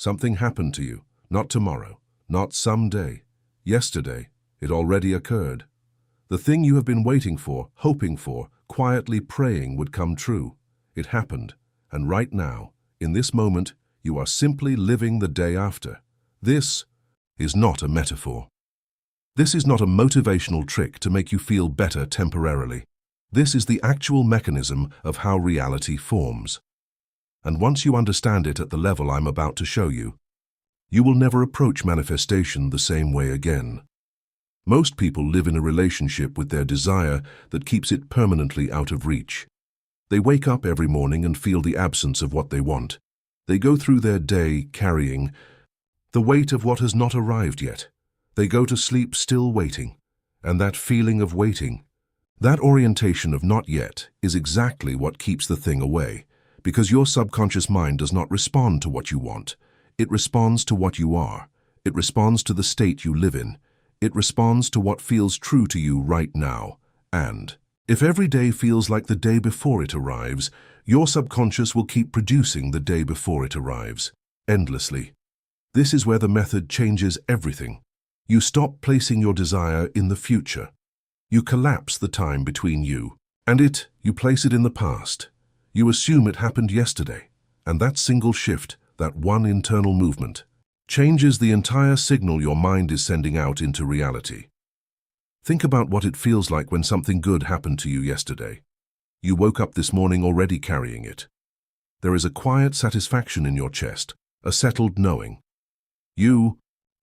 Something happened to you, not tomorrow, not someday. Yesterday, it already occurred. The thing you have been waiting for, hoping for, quietly praying would come true. It happened, and right now, in this moment, you are simply living the day after. This is not a metaphor. This is not a motivational trick to make you feel better temporarily. This is the actual mechanism of how reality forms. And once you understand it at the level I'm about to show you, you will never approach manifestation the same way again. Most people live in a relationship with their desire that keeps it permanently out of reach. They wake up every morning and feel the absence of what they want. They go through their day carrying the weight of what has not arrived yet. They go to sleep still waiting, and that feeling of waiting, that orientation of not yet, is exactly what keeps the thing away, because your subconscious mind does not respond to what you want. It responds to what you are. It responds to the state you live in. It responds to what feels true to you right now. And if every day feels like the day before it arrives, your subconscious will keep producing the day before it arrives, endlessly. This is where the method changes everything. You stop placing your desire in the future. You collapse the time between you and it. You place it in the past. You assume it happened yesterday. And that single shift, that one internal movement, changes the entire signal your mind is sending out into reality. Think about what it feels like when something good happened to you yesterday. You woke up this morning already carrying it. There is a quiet satisfaction in your chest, a settled knowing. You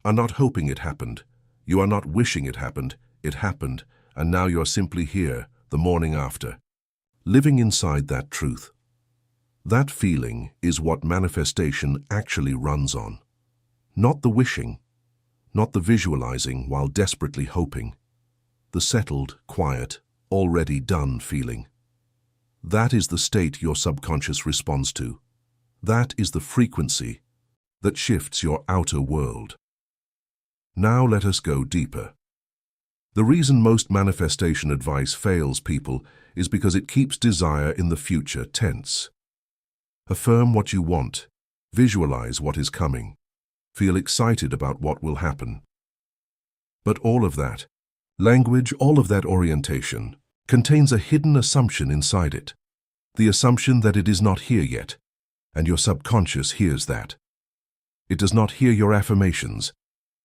are not hoping it happened. You are not wishing it happened. It happened, and now you're simply here, the morning after, living inside that truth. That feeling is what manifestation actually runs on. Not the wishing, not the visualizing while desperately hoping. The settled, quiet, already done feeling. That is the state your subconscious responds to. That is the frequency that shifts your outer world. Now let us go deeper. The reason most manifestation advice fails people is because it keeps desire in the future tense. Affirm what you want. Visualize what is coming. Feel excited about what will happen. But all of that, language, all of that orientation, contains a hidden assumption inside it. The assumption that it is not here yet, and your subconscious hears that. It does not hear your affirmations.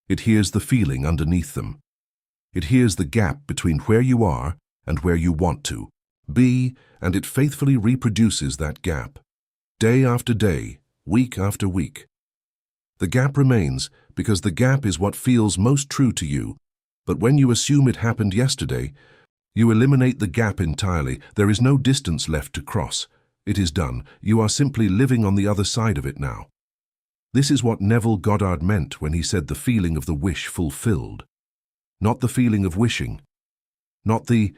It hears the feeling underneath them. It hears the gap between where you are and where you want to be, and it faithfully reproduces that gap. Day after day, week after week. The gap remains because the gap is what feels most true to you, but when you assume it happened yesterday, you eliminate the gap entirely. There is no distance left to cross. It is done. You are simply living on the other side of it now. This is what Neville Goddard meant when he said the feeling of the wish fulfilled. Not the feeling of wishing. Not the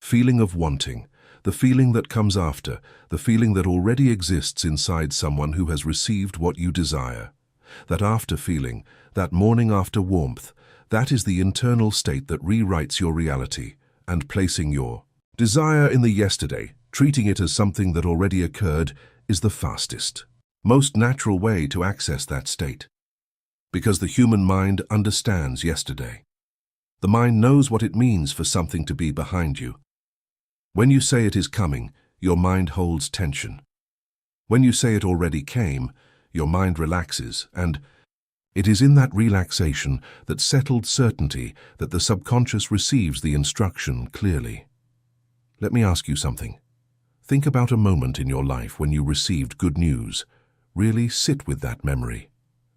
feeling of wanting. The feeling that comes after. The feeling that already exists inside someone who has received what you desire. That after feeling, that morning after warmth, that is the internal state that rewrites your reality, and placing your desire in the yesterday, treating it as something that already occurred, is the fastest, most natural way to access that state. Because the human mind understands yesterday. The mind knows what it means for something to be behind you. When you say it is coming, your mind holds tension. When you say it already came, your mind relaxes, and it is in that relaxation, that settled certainty, that the subconscious receives the instruction clearly. Let me ask you something. Think about a moment in your life when you received good news. Really sit with that memory.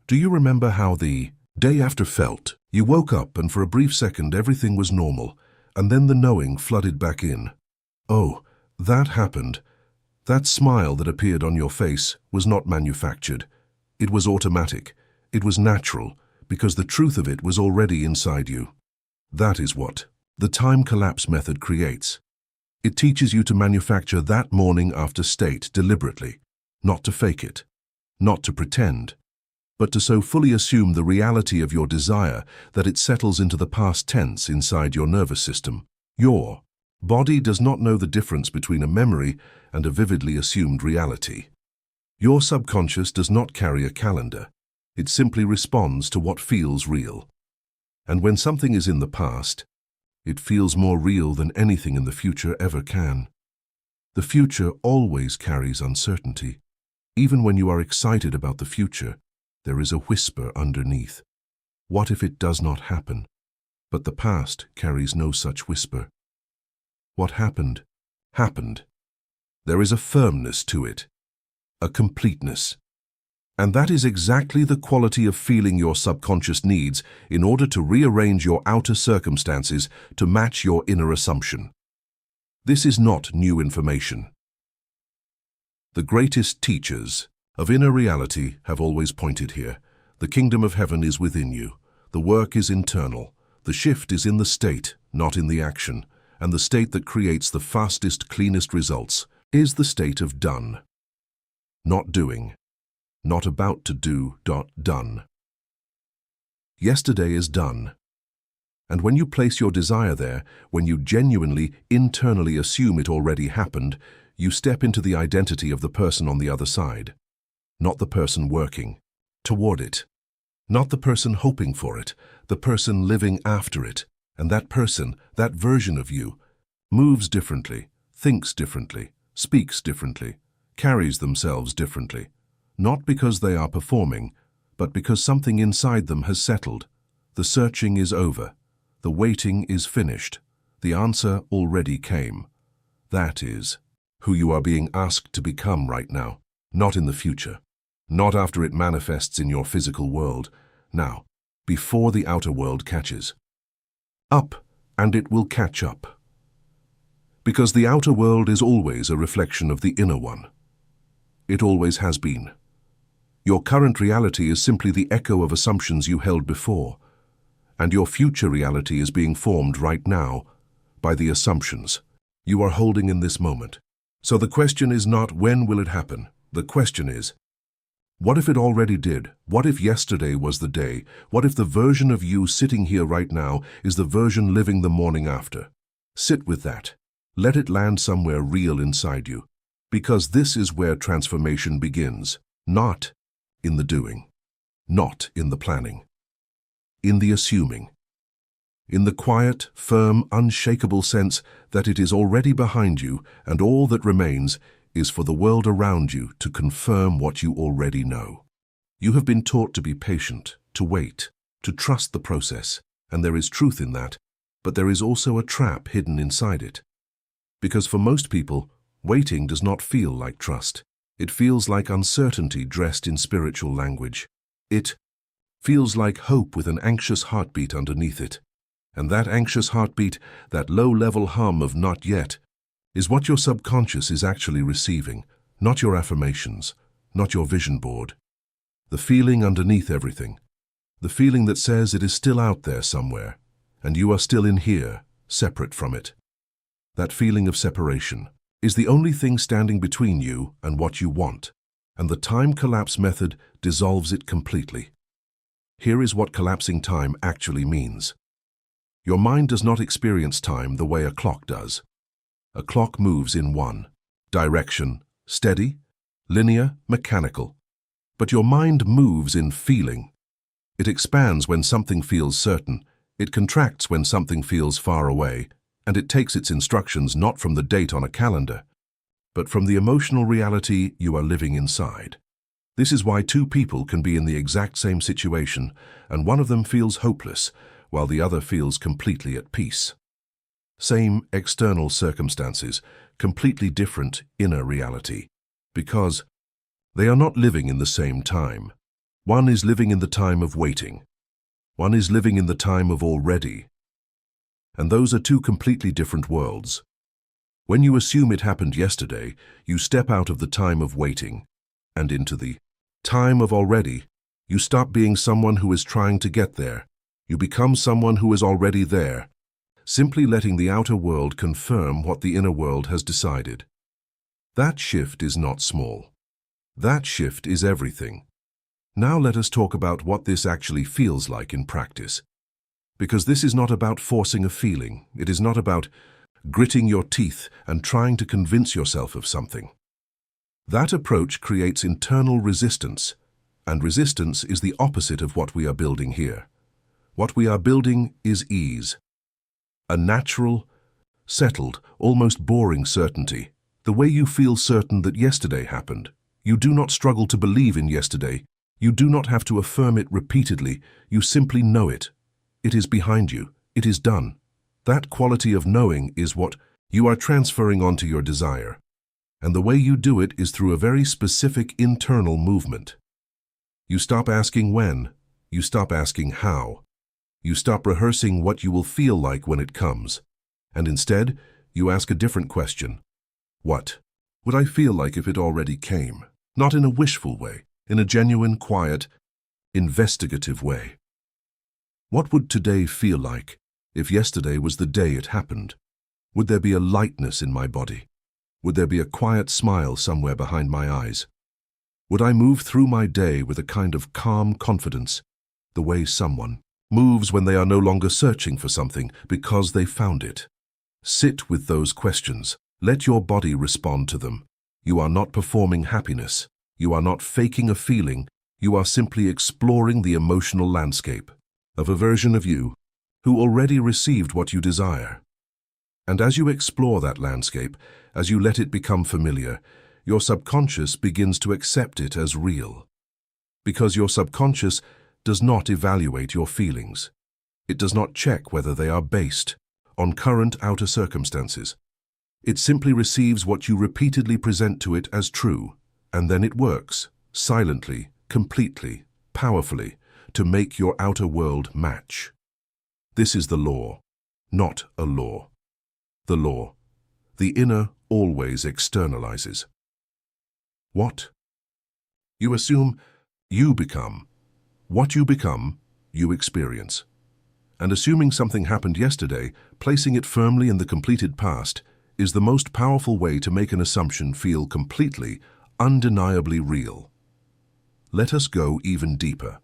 Do you remember how the day after felt? You woke up and for a brief second everything was normal, and then the knowing flooded back in. Oh, that happened. That smile that appeared on your face was not manufactured. It was automatic. It was natural, because the truth of it was already inside you. That is what the time collapse method creates. It teaches you to manufacture that morning after state deliberately, not to fake it, not to pretend, but to so fully assume the reality of your desire that it settles into the past tense inside your nervous system. Your body does not know the difference between a memory and a vividly assumed reality. Your subconscious does not carry a calendar. It simply responds to what feels real. And when something is in the past, it feels more real than anything in the future ever can. The future always carries uncertainty. Even when you are excited about the future, there is a whisper underneath. What if it does not happen? But the past carries no such whisper. What happened, happened. There is a firmness to it, a completeness. And that is exactly the quality of feeling your subconscious needs in order to rearrange your outer circumstances to match your inner assumption. This is not new information. The greatest teachers of inner reality have always pointed here. The kingdom of heaven is within you. The work is internal. The shift is in the state, not in the action. And the state that creates the fastest, cleanest results is the state of done. Not doing. Not about to do. Done. Yesterday is done. And when you place your desire there, when you genuinely, internally assume it already happened, you step into the identity of the person on the other side. Not the person working toward it. Not the person hoping for it, the person living after it. And that person, that version of you, moves differently, thinks differently, speaks differently, carries themselves differently. Not because they are performing, but because something inside them has settled. The searching is over. The waiting is finished. The answer already came. That is who you are being asked to become right now, not in the future, not after it manifests in your physical world. Now, before the outer world catches up, and it will catch up. Because the outer world is always a reflection of the inner one. It always has been. Your current reality is simply the echo of assumptions you held before, and your future reality is being formed right now by the assumptions you are holding in this moment. So the question is not when will it happen? The question is, what if it already did? What if yesterday was the day? What if the version of you sitting here right now is the version living the morning after? Sit with that. Let it land somewhere real inside you. Because this is where transformation begins. Not in the doing. Not in the planning. In the assuming. In the quiet, firm, unshakable sense that it is already behind you and all that remains is for the world around you to confirm what you already know. You have been taught to be patient, to wait, to trust the process, and there is truth in that, but there is also a trap hidden inside it. Because for most people, waiting does not feel like trust. It feels like uncertainty dressed in spiritual language. It feels like hope with an anxious heartbeat underneath it. And that anxious heartbeat, that low-level hum of not yet, is what your subconscious is actually receiving, not your affirmations, not your vision board. The feeling underneath everything, the feeling that says it is still out there somewhere, and you are still in here, separate from it. That feeling of separation is the only thing standing between you and what you want, and the time collapse method dissolves it completely. Here is what collapsing time actually means. Your mind does not experience time the way a clock does. A clock moves in one direction, steady, linear, mechanical. But your mind moves in feeling. It expands when something feels certain, it contracts when something feels far away, and it takes its instructions not from the date on a calendar, but from the emotional reality you are living inside. This is why two people can be in the exact same situation, and one of them feels hopeless, while the other feels completely at peace. Same external circumstances, completely different inner reality, because they are not living in the same time. One is living in the time of waiting. One is living in the time of already. And those are two completely different worlds. When you assume it happened yesterday, you step out of the time of waiting and into the time of already. You stop being someone who is trying to get there. You become someone who is already there, simply letting the outer world confirm what the inner world has decided. That shift is not small. That shift is everything. Now let us talk about what this actually feels like in practice. Because this is not about forcing a feeling. It is not about gritting your teeth and trying to convince yourself of something. That approach creates internal resistance, And resistance is the opposite of what we are building here. What we are building is ease. A natural, settled, almost boring certainty. The way you feel certain that yesterday happened. You do not struggle to believe in yesterday. You do not have to affirm it repeatedly. You simply know it. It is behind you. It is done. That quality of knowing is what you are transferring onto your desire. And the way you do it is through a very specific internal movement. You stop asking when. You stop asking how. You stop rehearsing what you will feel like when it comes. And instead, you ask a different question. What would I feel like if it already came? Not in a wishful way, in a genuine, quiet, investigative way. What would today feel like if yesterday was the day it happened? Would there be a lightness in my body? Would there be a quiet smile somewhere behind my eyes? Would I move through my day with a kind of calm confidence, the way someone moves when they are no longer searching for something because they found it? Sit with those questions. Let your body respond to them. You are not performing happiness. You are not faking a feeling. You are simply exploring the emotional landscape of a version of you who already received what you desire. And as you explore that landscape, as you let it become familiar, your subconscious begins to accept it as real. Because your subconscious does not evaluate your feelings. It does not check whether they are based on current outer circumstances. It simply receives what you repeatedly present to it as true, and then it works, silently, completely, powerfully, to make your outer world match. This is the law, not a law. The law. The inner always externalizes. What? You assume you become. What you become, you experience. And assuming something happened yesterday, placing it firmly in the completed past, is the most powerful way to make an assumption feel completely, undeniably real. Let us go even deeper.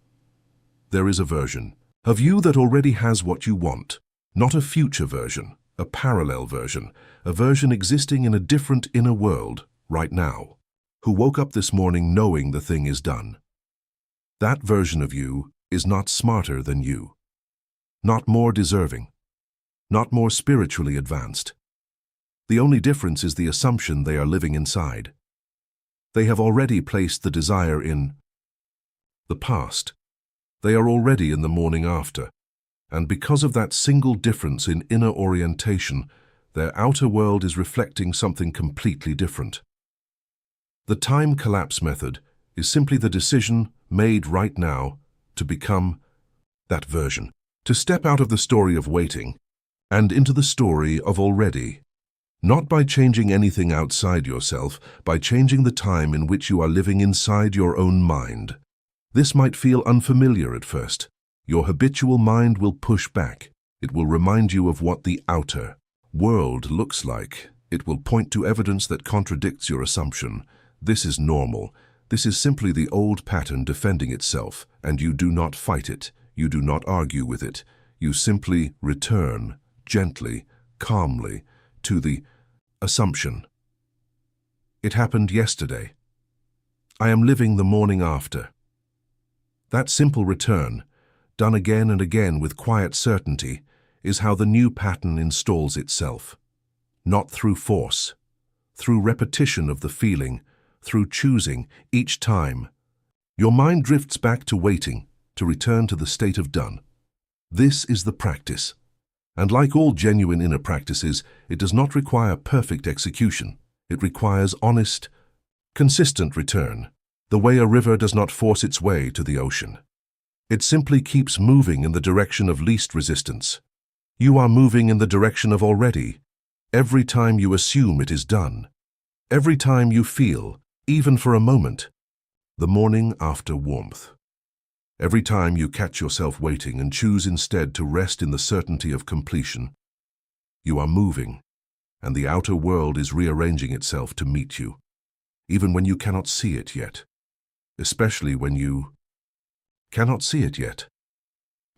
There is a version of you that already has what you want, not a future version, a parallel version, a version existing in a different inner world, right now, who woke up this morning knowing the thing is done. That version of you is not smarter than you, not more deserving, not more spiritually advanced. The only difference is the assumption they are living inside. They have already placed the desire in the past. They are already in the morning after. And because of that single difference in inner orientation, their outer world is reflecting something completely different. The time collapse method is simply the decision made right now to become that version, to step out of the story of waiting and into the story of already. Not by changing anything outside yourself, by changing the time in which you are living inside your own mind. This might feel unfamiliar at first. Your habitual mind will push back. It will remind you of what the outer world looks like. It will point to evidence that contradicts your assumption. This is normal. This is simply the old pattern defending itself, and you do not fight it. You do not argue with it. You simply return, gently, calmly, to the assumption. It happened yesterday. I am living the morning after. That simple return, done again and again with quiet certainty, is how the new pattern installs itself. Not through force, through repetition of the feeling, through choosing each time. Your mind drifts back to waiting, to return to the state of done. This is the practice. And like all genuine inner practices, it does not require perfect execution. It requires honest, consistent return, the way a river does not force its way to the ocean. It simply keeps moving in the direction of least resistance. You are moving in the direction of already. Every time you assume it is done. Every time you feel, even for a moment, the morning after warmth. Every time you catch yourself waiting and choose instead to rest in the certainty of completion, you are moving, and the outer world is rearranging itself to meet you, even when you cannot see it yet, especially when you cannot see it yet,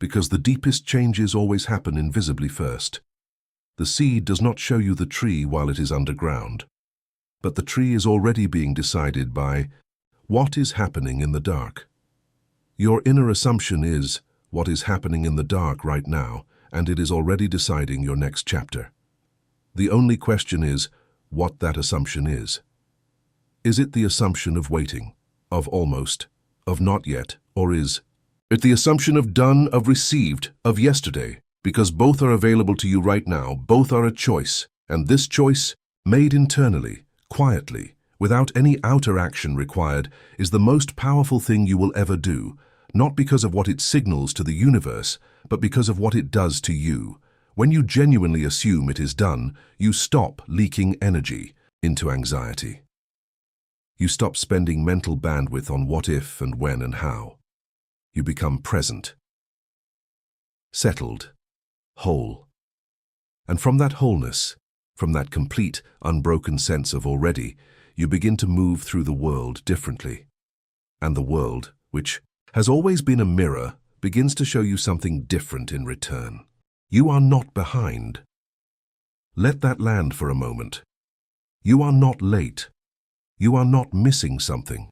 because the deepest changes always happen invisibly first. The seed does not show you the tree while it is underground, but the tree is already being decided by what is happening in the dark. Your inner assumption is what is happening in the dark right now, and it is already deciding your next chapter. The only question is what that assumption is. Is it the assumption of waiting, of almost, of not yet, or is it the assumption of done, of received, of yesterday? Because both are available to you right now, both are a choice, and this choice, made internally, quietly, without any outer action required, is the most powerful thing you will ever do, not because of what it signals to the universe, but because of what it does to you. When you genuinely assume it is done, you stop leaking energy into anxiety. You stop spending mental bandwidth on what if and when and how. You become present, settled, whole. And from that wholeness, from that complete, unbroken sense of already, you begin to move through the world differently. And the world, which has always been a mirror, begins to show you something different in return. You are not behind. Let that land for a moment. You are not late. You are not missing something.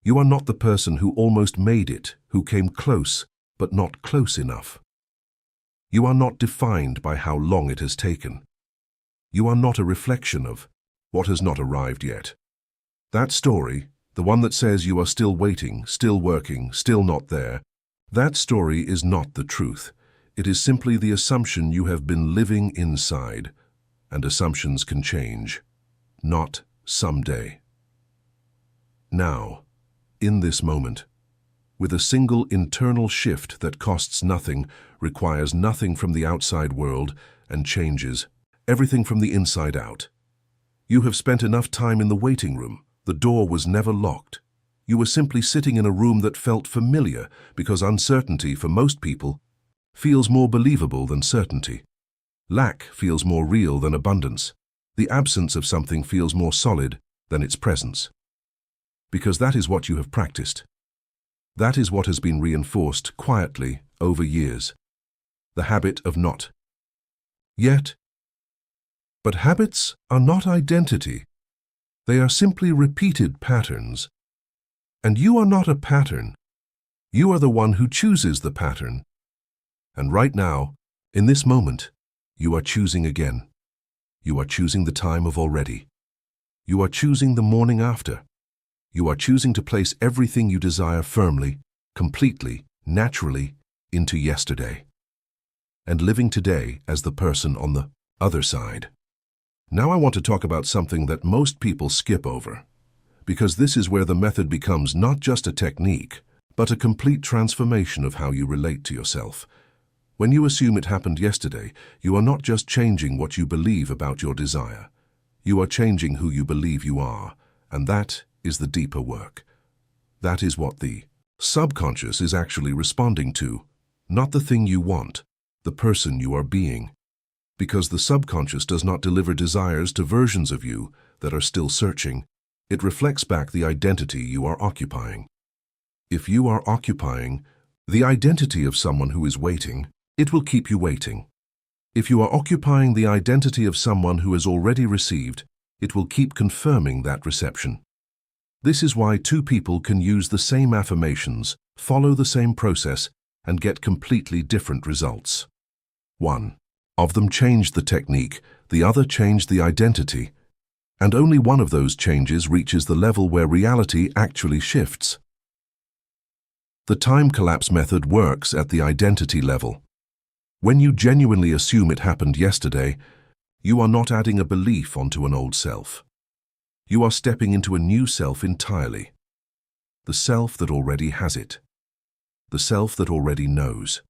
You are not the person who almost made it, who came close, but not close enough. You are not defined by how long it has taken. You are not a reflection of what has not arrived yet. That story, the one that says you are still waiting, still working, still not there, that story is not the truth. It is simply the assumption you have been living inside, and assumptions can change. Not someday. Now, in this moment, with a single internal shift that costs nothing, requires nothing from the outside world, and changes everything from the inside out. You have spent enough time in the waiting room. The door was never locked. You were simply sitting in a room that felt familiar because uncertainty for most people feels more believable than certainty. Lack feels more real than abundance. The absence of something feels more solid than its presence. Because that is what you have practiced. That is what has been reinforced quietly over years. The habit of not yet. But habits are not identity. They are simply repeated patterns. And you are not a pattern. You are the one who chooses the pattern. And right now, in this moment, you are choosing again. You are choosing the time of already. You are choosing the morning after. You are choosing to place everything you desire firmly, completely, naturally, into yesterday. And living today as the person on the other side. Now I want to talk about something that most people skip over, because this is where the method becomes not just a technique, but a complete transformation of how you relate to yourself. When you assume it happened yesterday, you are not just changing what you believe about your desire. You are changing who you believe you are, and that is the deeper work. That is what the subconscious is actually responding to, not the thing you want, the person you are being. Because the subconscious does not deliver desires to versions of you that are still searching. It reflects back the identity you are occupying. If you are occupying the identity of someone who is waiting, it will keep you waiting. If you are occupying the identity of someone who has already received, it will keep confirming that reception. This is why two people can use the same affirmations, follow the same process, and get completely different results. One of them changed the technique, the other changed the identity, and only one of those changes reaches the level where reality actually shifts. The time collapse method works at the identity level. When you genuinely assume it happened yesterday, you are not adding a belief onto an old self. You are stepping into a new self entirely. The self that already has it. The self that already knows.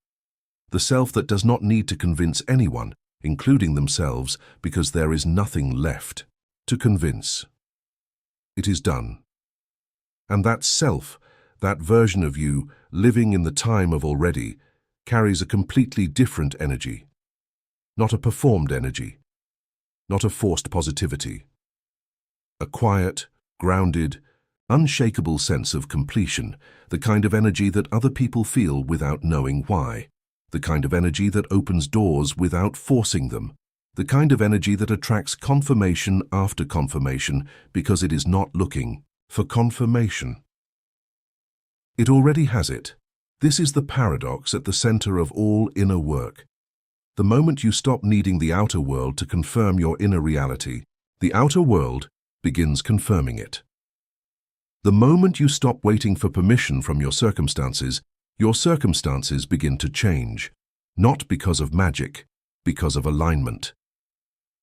The self that does not need to convince anyone, including themselves, because there is nothing left to convince. It is done. And that self, that version of you living in the time of already, carries a completely different energy. Not a performed energy. Not a forced positivity. A quiet, grounded, unshakable sense of completion, the kind of energy that other people feel without knowing why. The kind of energy that opens doors without forcing them. The kind of energy that attracts confirmation after confirmation because it is not looking for confirmation. It already has it. This is the paradox at the center of all inner work. The moment you stop needing the outer world to confirm your inner reality, the outer world begins confirming it. The moment you stop waiting for permission from your circumstances begin to change, not because of magic, because of alignment.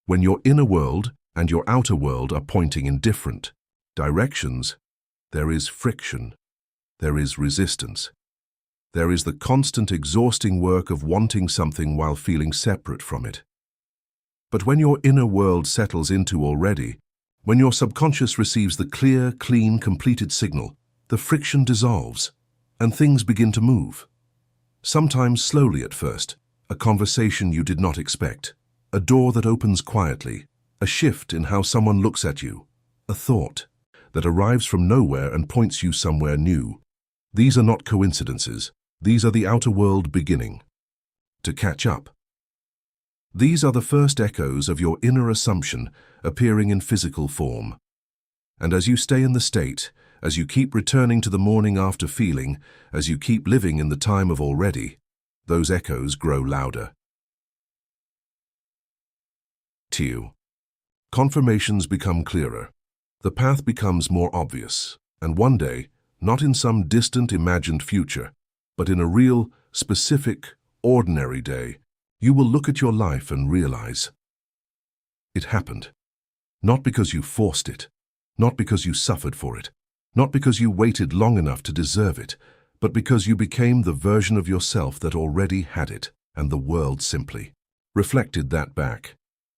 When your inner world and your outer world are pointing in different directions, there is friction, there is resistance. There is the constant exhausting work of wanting something while feeling separate from it. But when your inner world settles into already, when your subconscious receives the clear, clean, completed signal, the friction dissolves, and things begin to move. Sometimes slowly at first, a conversation you did not expect, a door that opens quietly, a shift in how someone looks at you, a thought that arrives from nowhere and points you somewhere new. These are not coincidences. These are the outer world beginning to catch up. These are the first echoes of your inner assumption appearing in physical form. And as you stay in the state, as you keep returning to the morning after feeling, as you keep living in the time of already, those echoes grow louder. 2. Confirmations become clearer. The path becomes more obvious, and one day, not in some distant imagined future, but in a real, specific, ordinary day, you will look at your life and realize it happened. Not because you forced it, not because you suffered for it, not because you waited long enough to deserve it, but because you became the version of yourself that already had it, and the world simply reflected that back.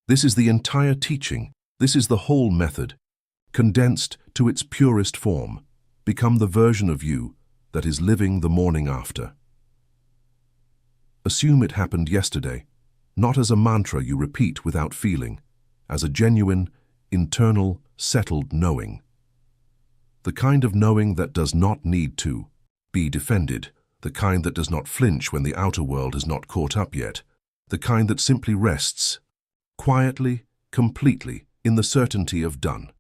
This is the entire teaching. This is the whole method, condensed to its purest form. Become the version of you that is living the morning after. Assume it happened yesterday, not as a mantra you repeat without feeling, as a genuine, internal, settled knowing. The kind of knowing that does not need to be defended, the kind that does not flinch when the outer world has not caught up yet, the kind that simply rests, quietly, completely, in the certainty of done.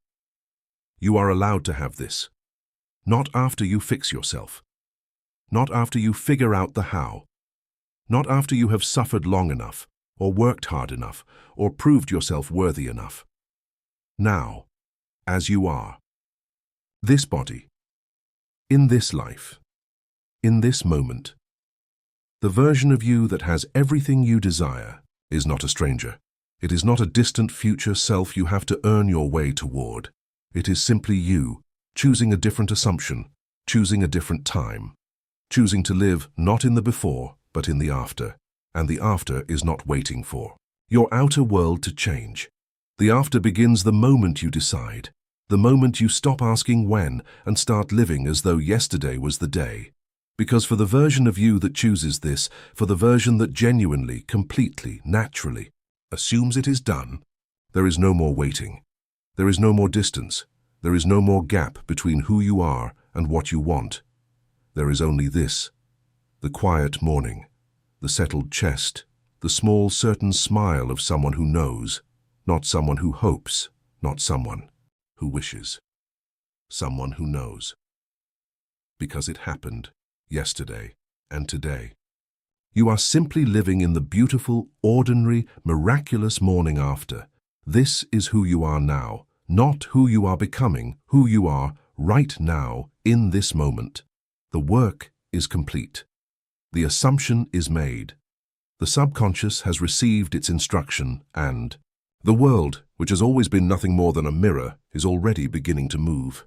You are allowed to have this. Not after you fix yourself. Not after you figure out the how. Not after you have suffered long enough, or worked hard enough, or proved yourself worthy enough. Now, as you are. This body. In this life. In this moment. The version of you that has everything you desire is not a stranger. It is not a distant future self you have to earn your way toward. It is simply you, choosing a different assumption, choosing a different time, choosing to live not in the before, but in the after, and the after is not waiting for your outer world to change. The after begins the moment you decide, the moment you stop asking when and start living as though yesterday was the day. Because for the version of you that chooses this, for the version that genuinely, completely, naturally assumes it is done, there is no more waiting. There is no more distance. There is no more gap between who you are and what you want. There is only this, the quiet morning, the settled chest, the small certain smile of someone who knows, not someone who hopes, not someone who wishes, someone who knows. Because it happened yesterday and today. You are simply living in the beautiful, ordinary, miraculous morning after. This is who you are now. Not who you are becoming, who you are right now, in this moment. The work is complete. The assumption is made. The subconscious has received its instruction, and the world, which has always been nothing more than a mirror, is already beginning to move.